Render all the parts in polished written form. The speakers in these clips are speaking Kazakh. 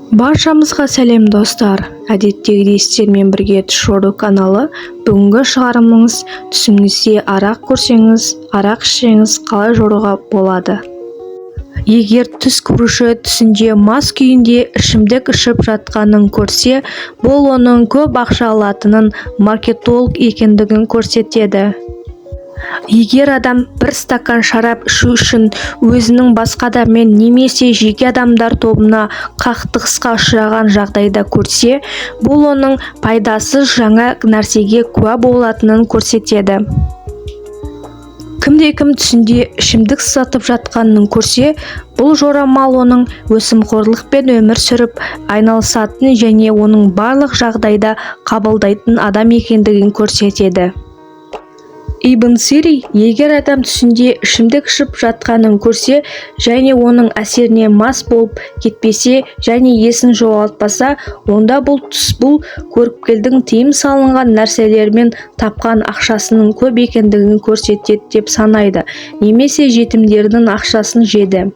Баршамызға сәлем достар. Әдеттегідей сіздермен бірге Түшору каналы. Бүгінгі шығарымыңыз түсіңізде арақ көрсеңіз, арақ ішсеңіз қалай жоруға болады? Егер түс көруші түсінде мас күйінде ішімдік ішіп жатқанын көрсе, бұл оның көп ақша алатынын, маркетолог екендігін көрсетеді. Егер адам бір стакан шарап ішу үшін өзінің басқа адаммен немесе жеке адамдар тобына қақтығысқа ұшыраған жағдайда көрсе, бұл оның пайдасыз жаңа нәрсеге куә болатынын көрсетеді. Кімде-кім түсінде ішімдік сатып жатқанын көрсе, бұл жорамал оның өсімқорлықпен өмір сүріп айналысатын және оның барлық жағдайда қабылдайтын адам екендігін көрсетеді. Ибн Сири, егер адам түсінде ішімдік ішіп жатқанын көрсе және оның әсеріне мас болып кетпесе және есін жоғалтпаса, онда бұл түс бұл көріпкелдің тыйым салынған нәрселермен тапқан ақшасының көп екендігін көрсетеді деп санайды, немесе жетімдердің ақшасын жеді.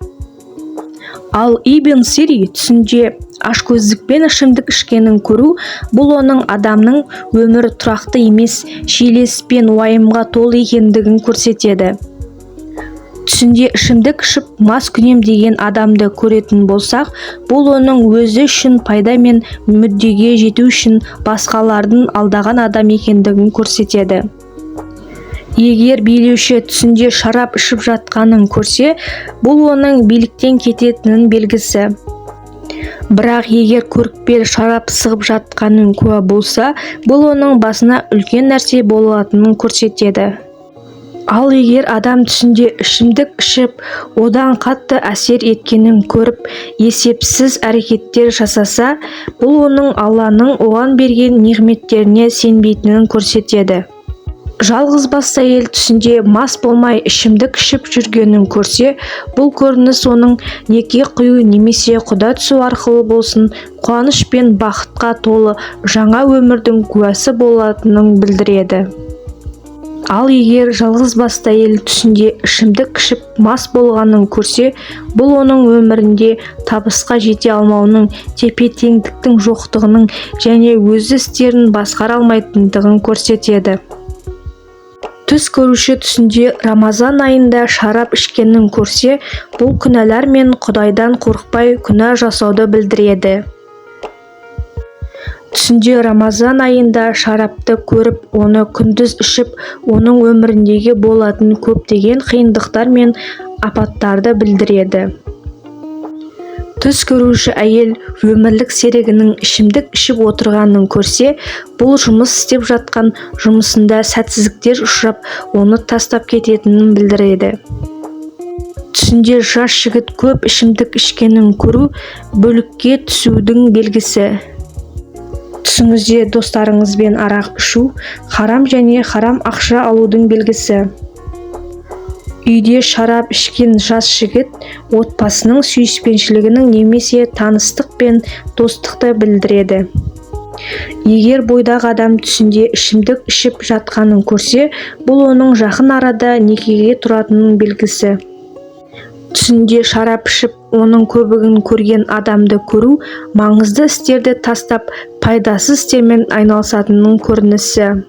Ал Ибн Сири түсінде ашкөздікпен ішімдік ішкенін көру, бұл оның адамның өмірі тұрақты емес, шиеленіс пен уайымға толы екендігін көрсетеді. Түсінде ішімдік ішіп мас күнем деген адамды көретін болсақ, бұл оның өзі үшін пайда мен мүддеге жету үшін басқалардың алдаған адам екендігін көрсетеді. Егер билеуші түсінде шарап ішіп жатқанын көрсе, бұл оның биліктен кететінін белгісі. Бірақ егер көріпкел шарап сығып жатқанын куә болса, бұл оның басына үлкен нәрсе болатынын көрсетеді. Ал егер адам түсінде ішімдік ішіп, одан қатты әсер еткенін көріп, есепсіз әрекеттер жасаса, бұл оның Алланың оған берген неғметтеріне сенбейтінін көрсетеді. Жалғыз басты әйел түсінде мас болмай ішімдік ішіп жүргенін көрсе, бұл көрініс оның неке қию немесе құда түсу арқылы болсын, қуаныш пен бақытқа толы жаңа өмірдің куәсі болатынын білдіреді. Ал егер жалғыз басты әйел түсінде ішімдік ішіп мас болғанын көрсе, бұл оның өмірінде табысқа жете алмауының, тепе-теңдіктің жоқтығының және өз істерін басқара алмайтындығын көрсетеді. Түс көруші түсінде Рамазан айында шарап ішкенін көрсе, бұл күнәлар мен Құдайдан қорықпай күнә жасауды білдіреді. Түсінде Рамазан айында шарапты көріп, оны күндіз ішіп, оның өміріндегі болатын көптеген қиындықтар мен апаттарды білдіреді. Түс көруші әйел өмірлік серігінің ішімдік ішіп отырғанын көрсе, бұл жұмыс істеп жатқан жұмысында сәтсіздіктер ұшырап, оны тастап кететінін білдіреді. Түсінде жас жігіт көп ішімдік ішкенін көру бүлікке түсудің белгісі. Түсіңізде достарыңызбен арақ ішу харам және харам ақша алудың белгісі. Үйде шарап ішкен жас жігіт отбасының сүйіспеншілігінің немесе таныстық пен достықты білдіреді. Егер бойдақ адам түсінде ішімдік ішіп жатқанын көрсе, бұл оның жақын арада некеге тұратынын белгісі. Түсінде шарап ішіп, оның көбігін көрген адамды көру, маңызды істерді тастап, пайдасыз істермен айналысатынның көрінісі.